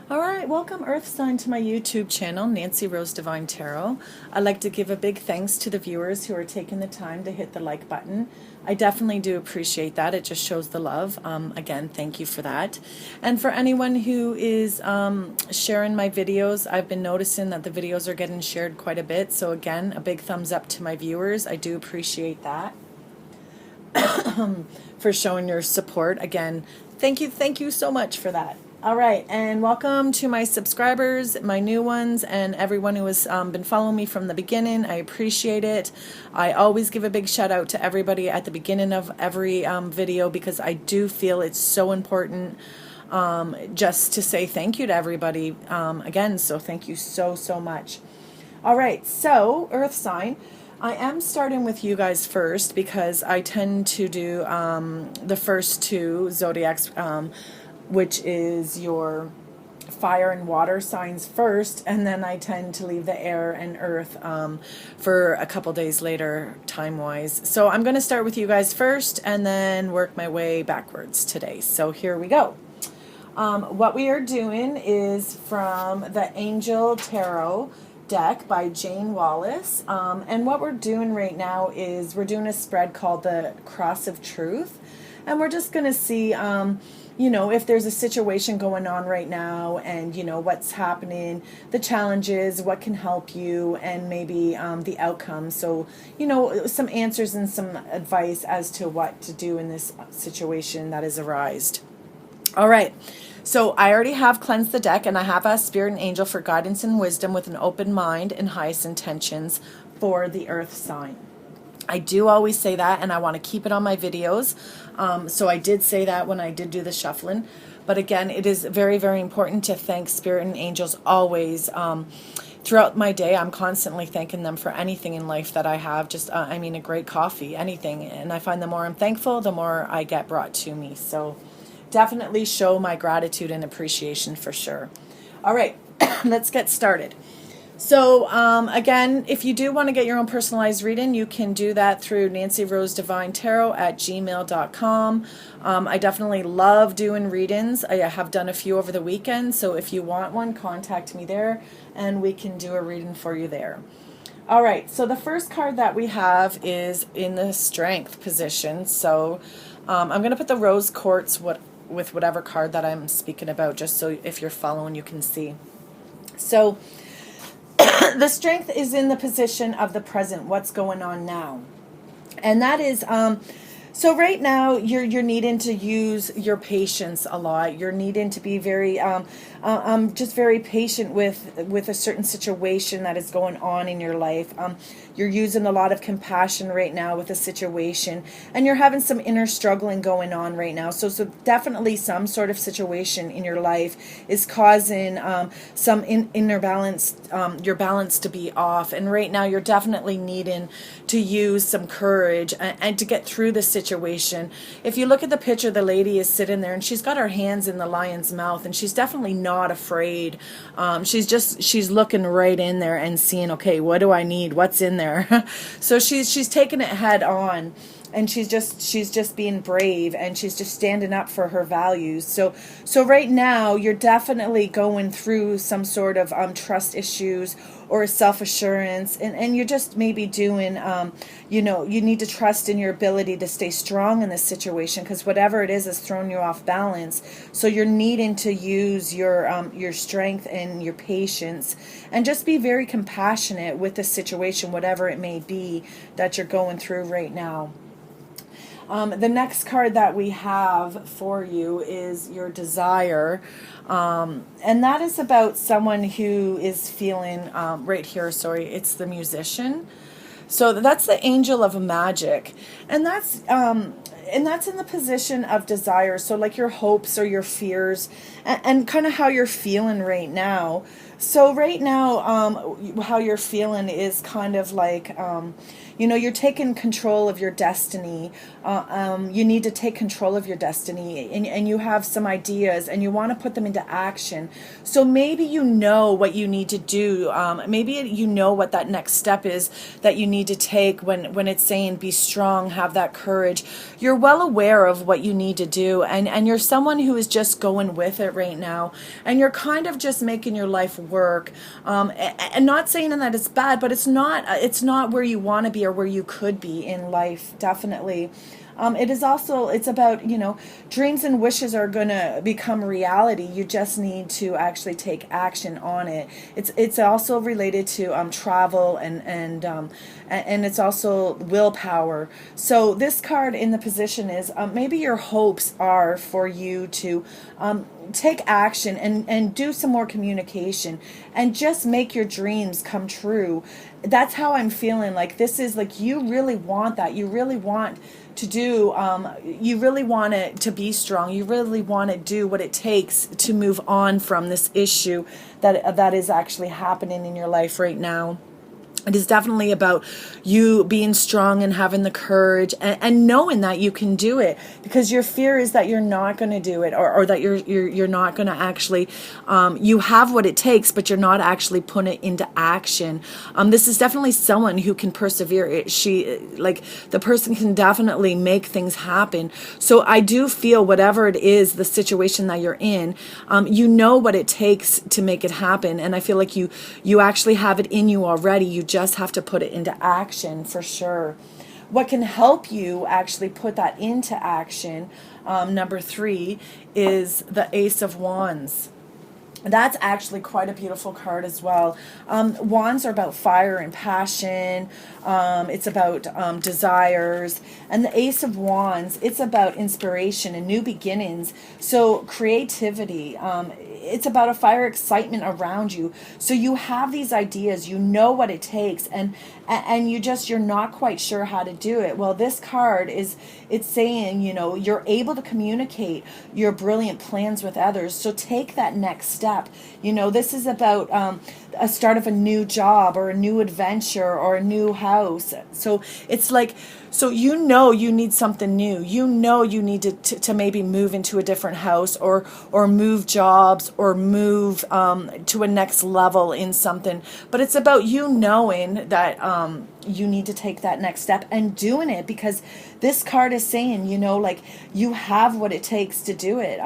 All right, welcome Earth sign to my YouTube channel, Nancyrosedivinetarot. I'd like to give a big thanks to the viewers who are taking the time to hit the like button. I definitely do appreciate that. It just shows the love. Again, thank you for that. And for anyone who is sharing my videos, I've been noticing that the videos are getting shared quite a bit. So again, a big thumbs up to my viewers. I do appreciate that. For showing your support. Again, thank you so much for that. All right, and welcome to my subscribers, my new ones, and everyone who has been following me from the beginning. I appreciate it. I always give a big shout out to everybody at the beginning of every video because I do feel it's so important just to say thank you to everybody again. So thank you so much. All right, so Earth sign. I am starting with you guys first because I tend to do the first two zodiacs, which is your fire and water signs first, and then I tend to leave the air and earth for a couple days later time-wise. So I'm going to start with you guys first and then work my way backwards today. So here we go. What we are doing is from the Angel Tarot deck by Jayne Wallace, and what we're doing right now is we're doing a spread called the Cross of Truth, and we're just going to see you know, if there's a situation going on right now and you know what's happening, the challenges, what can help you, and maybe the outcome. So you know, some answers and some advice as to what to do in this situation that has arisen. All right, so I already have cleansed the deck, and I have asked Spirit and Angel for guidance and wisdom with an open mind and highest intentions for the Earth sign. I do always say that, and I want to keep it on my videos. So I did say that when I did do the shuffling. But again, it is very, very important to thank Spirit and Angels always. Throughout my day, I'm constantly thanking them for anything in life that I have. Just, I mean, a great coffee, anything. And I find the more I'm thankful, the more I get brought to me. So definitely show my gratitude and appreciation for sure. All right, let's get started. So again, if you do want to get your own personalized reading, you can do that through nancyrosedivinetarot@gmail.com. I definitely love doing readings. I have done a few over the weekend, so if you want one, contact me there and we can do a reading for you there. All right, so the first card that we have is in the Strength position. So I'm going to put the Rose Quartz with whatever card that I'm speaking about, just so if you're following, you can see. So the Strength is in the position of the present, what's going on now. And that is, so right now you're needing to use your patience a lot. You're needing to be very, just very patient with a certain situation that is going on in your life. You're using a lot of compassion right now with a situation, and you're having some inner struggling going on right now. So definitely some sort of situation in your life is causing some inner balance, your balance to be off. And right now you're definitely needing to use some courage and to get through the situation. If you look at the picture, the lady is sitting there and she's got her hands in the lion's mouth, and she's definitely not afraid. She's looking right in there and seeing, okay, what do I need? What's in there? So she's taking it head on, and she's just being brave, and she's just standing up for her values. So right now you're definitely going through some sort of trust issues or self-assurance, and you're just maybe doing you know, you need to trust in your ability to stay strong in this situation, because whatever it is throwing you off balance. So you're needing to use your strength and your patience, and just be very compassionate with the situation, whatever it may be that you're going through right now. The next card that we have for you is your Desire, and that is about someone who is feeling, right here, sorry, it's the Musician. So that's the Angel of Magic, and that's in the position of desire. So like your hopes or your fears, and kind of how you're feeling right now. So right now, how you're feeling is kind of like, you're taking control of your destiny. You need to take control of your destiny, and you have some ideas and you want to put them into action. So maybe you know what you need to do. Maybe you know what that next step is that you need to take when it's saying be strong, have that courage. You're well aware of what you need to do, and you're someone who is just going with it right now, and you're kind of just making your life work. And not saying that it's bad, but it's not where you want to be or where you could be in life, definitely. It's about, dreams and wishes are going to become reality. You just need to actually take action on it. It's also related to travel and it's also willpower. So this card in the position is maybe your hopes are for you to take action and do some more communication and just make your dreams come true. That's how I'm feeling. Like, this is like, you really want that. You really want to do, you really want it to be strong. You really want to do what it takes to move on from this issue that is actually happening in your life right now. It is definitely about you being strong and having the courage and knowing that you can do it, because your fear is that you're not going to do it, or that you're not going to actually, you have what it takes, but you're not actually putting it into action. This is definitely someone who can persevere. The person can definitely make things happen. So I do feel whatever it is, the situation that you're in, you know what it takes to make it happen. And I feel like you actually have it in you already. You just have to put it into action for sure. What can help you actually put that into action, number 3, is the Ace of Wands. That's actually quite a beautiful card as well. Wands are about fire and passion. It's about desires. And the Ace of Wands, it's about inspiration and new beginnings. So creativity. It's about a fire excitement around you. So you have these ideas, you know what it takes, and you're not quite sure how to do it. Well, this card it's saying, you're able to communicate your brilliant plans with others. So take that next step. This is about a start of a new job or a new adventure or a new house. So it's like, so you need something new. You need to maybe move into a different house or move jobs or move to a next level in something. But it's about you knowing that you need to take that next step and doing it, because this card is saying, you have what it takes to do it.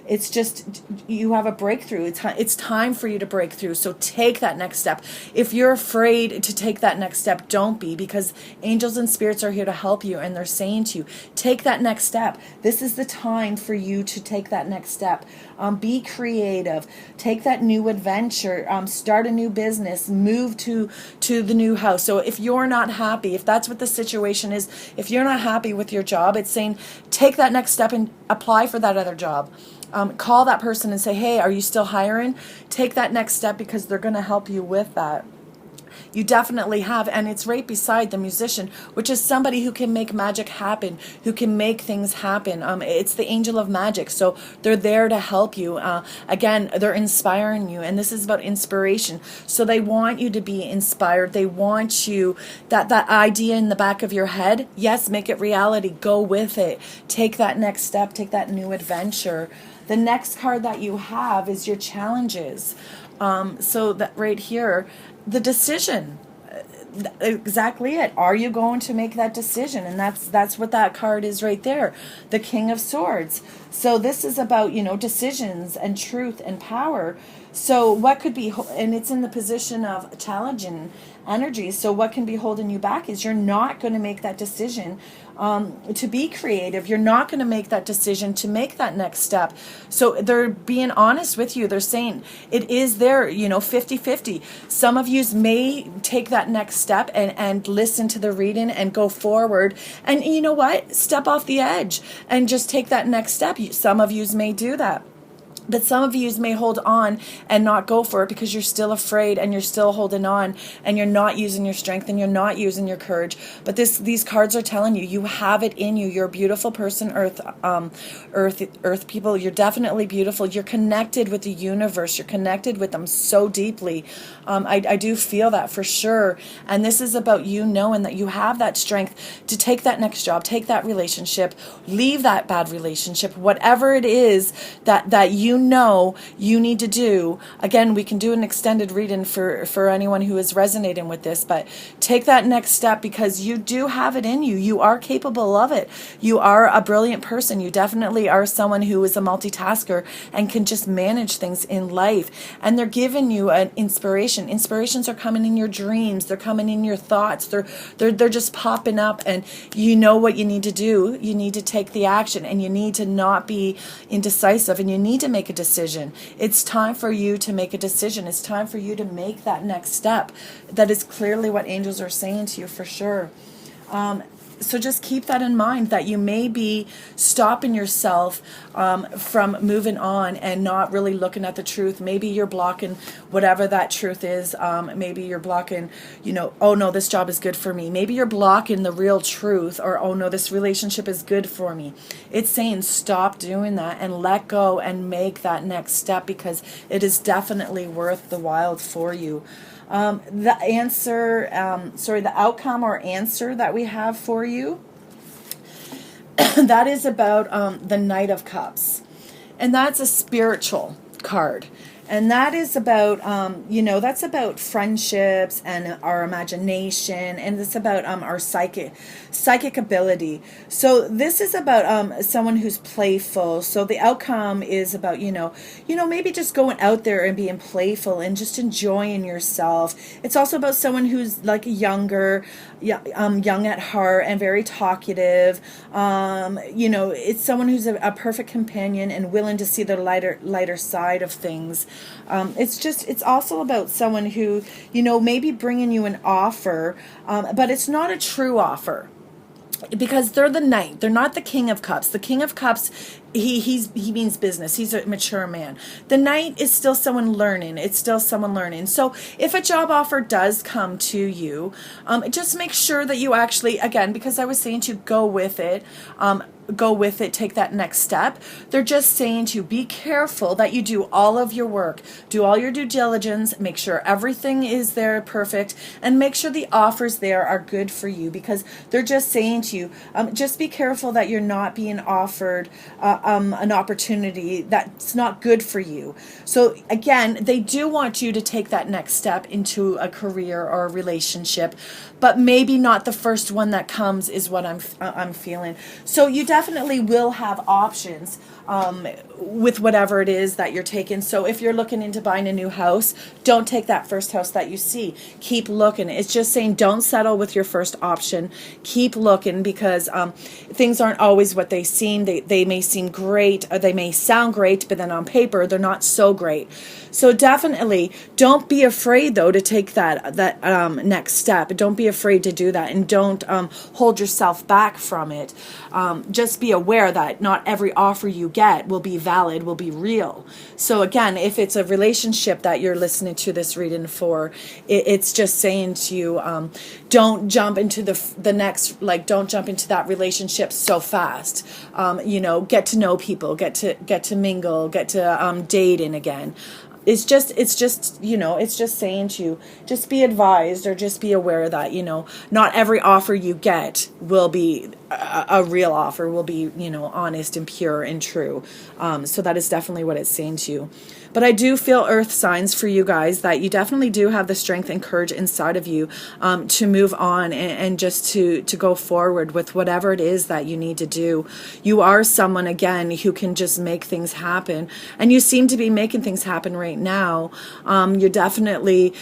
It's just, you have a breakthrough. It's time for you to break through. So take that next step. If you're afraid to take that next step, don't be, because angels and spirits are here to help you, and they're saying to you, take that next step. This is the time for you to take that next step. Be creative. Take that new adventure. Start a new business. Move to the new house. So if you're not happy, if that's what the situation is, if you're not happy with your job, it's saying take that next step and apply for that other job. Call that person and say, hey, are you still hiring? Take that next step, because they're going to help you with that. You definitely have, and it's right beside the Musician, which is somebody who can make magic happen, who can make things happen. It's the angel of magic, so they're there to help you. Again, they're inspiring you, and this is about inspiration. So they want you to be inspired. They want you, that idea in the back of your head, yes, make it reality. Go with it. Take that next step. Take that new adventure. The next card that you have is your challenges. So that right here, the decision, exactly it. Are you going to make that decision? And that's what that card is right there, the King of Swords. So this is about, decisions and truth and power. So what could be, and it's in the position of challenging energy. So what can be holding you back is you're not going to make that decision to be creative. You're not going to make that decision to make that next step. So they're being honest with you. They're saying it is there, 50-50. Some of you may take that next step and listen to the reading and go forward. And you know what? Step off the edge and just take that next step. Some of you may do that. But some of you may hold on and not go for it because you're still afraid and you're still holding on and you're not using your strength and you're not using your courage. But these cards are telling you, you have it in you. You're a beautiful person, Earth people. You're definitely beautiful. You're connected with the universe. You're connected with them so deeply. I do feel that for sure. And this is about you knowing that you have that strength to take that next job, take that relationship, leave that bad relationship, whatever it is that you know you need to do. Again, we can do an extended reading for anyone who is resonating with this, but take that next step because you do have it in you. You are capable of it. You are a brilliant person. You definitely are someone who is a multitasker and can just manage things in life. And they're giving you an inspiration. Inspirations are coming in your dreams. They're coming in your thoughts. They're just popping up, and you know what you need to do. You need to take the action, and you need to not be indecisive, and you need to make a decision. It's time for you to make a decision. It's time for you to make that next step. That is clearly what angels are saying to you for sure. So just keep that in mind, that you may be stopping yourself from moving on and not really looking at the truth. Maybe you're blocking whatever that truth is. Maybe you're blocking, oh no, this job is good for me. Maybe you're blocking the real truth, or oh no, this relationship is good for me. It's saying stop doing that and let go and make that next step, because it is definitely worth the while for you. The outcome or answer that we have for you, that is about the Knight of Cups. And that's a spiritual card. And that is about, that's about friendships and our imagination, and it's about our psychic ability. So this is about someone who's playful. So the outcome is about, maybe just going out there and being playful and just enjoying yourself. It's also about someone who's like younger, young at heart and very talkative. It's someone who's a perfect companion and willing to see the lighter side of things. It's also about someone who, maybe bringing you an offer, but it's not a true offer. Because they're the knight. They're not the King of Cups. The King of Cups, he means business. He's a mature man. The knight is still someone learning. It's still someone learning. So if a job offer does come to you, just make sure that you actually, again, because I was saying to go with it, take that next step. They're just saying to you, be careful that you do all of your work, do all your due diligence, make sure everything is there perfect, and make sure the offers there are good for you, because they're just saying to you, just be careful that you're not being offered an opportunity that's not good for you. So again, they do want you to take that next step into a career or a relationship, but maybe not the first one that comes is what I'm feeling. So you definitely will have options with whatever it is that you're taking. So if you're looking into buying a new house, don't take that first house that you see. Keep looking. It's just saying don't settle with your first option. Keep looking, because things aren't always what they seem. They may seem great, or they may sound great, but then on paper they're not so great. So definitely don't be afraid, though, to take that next step. Don't be afraid to do that, and don't hold yourself back from it. Just be aware that not every offer you get will be valid, will be real. So again, if it's a relationship that you're listening to this reading for, it's just saying to you, don't jump into the next, don't jump into that relationship so fast. Get to know people, get to mingle, get to dating again. It's just saying to you, just be advised, or just be aware that, not every offer you get will be a real offer, will be, honest and pure and true. So that is definitely what it's saying to you. But I do feel earth signs for you guys that you definitely do have the strength and courage inside of you to move on and just to go forward with whatever it is that you need to do. You are someone, again, who can just make things happen. And you seem to be making things happen right now. You're definitely,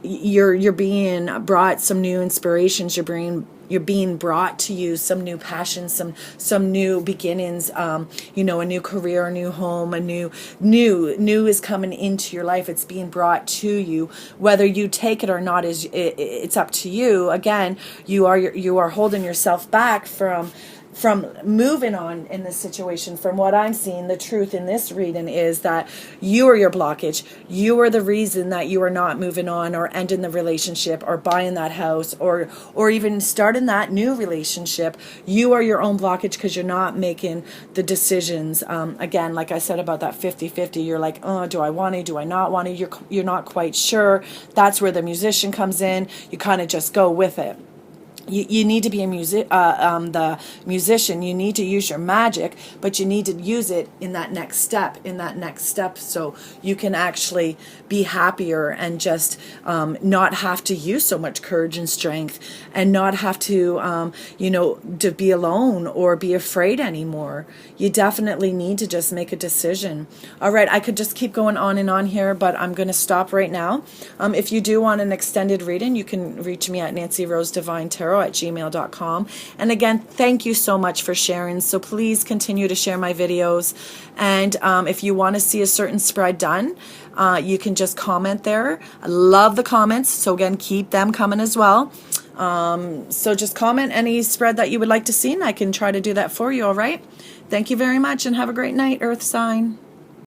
you're being brought some new inspirations. You're being brought to you some new passions, some new beginnings, a new career, a new home, a new is coming into your life. It's being brought to you. Whether you take it or not it's up to you. Again, you are holding yourself back from from moving on in this situation, from what I'm seeing, the truth in this reading is that you are your blockage. You are the reason that you are not moving on or ending the relationship or buying that house or even starting that new relationship. You are your own blockage because you're not making the decisions. Again, like I said about that 50-50, you're like, oh, do I want to? Do I not want to? You're not quite sure. That's where the musician comes in. You kind of just go with it. You need to be the musician. You need to use your magic, but you need to use it in that next step, so you can actually be happier and just not have to use so much courage and strength, and not have to, to be alone or be afraid anymore. You definitely need to just make a decision. All right, I could just keep going on and on here, but I'm going to stop right now. If you do want an extended reading, you can reach me at Nancyrosedivinetarot@gmail.com. And again, thank you so much for sharing. So please continue to share my videos. And if you want to see a certain spread done, you can just comment there. I love the comments. So again, keep them coming as well. So just comment any spread that you would like to see, and I can try to do that for you. All right. Thank you very much, and have a great night, Earth sign.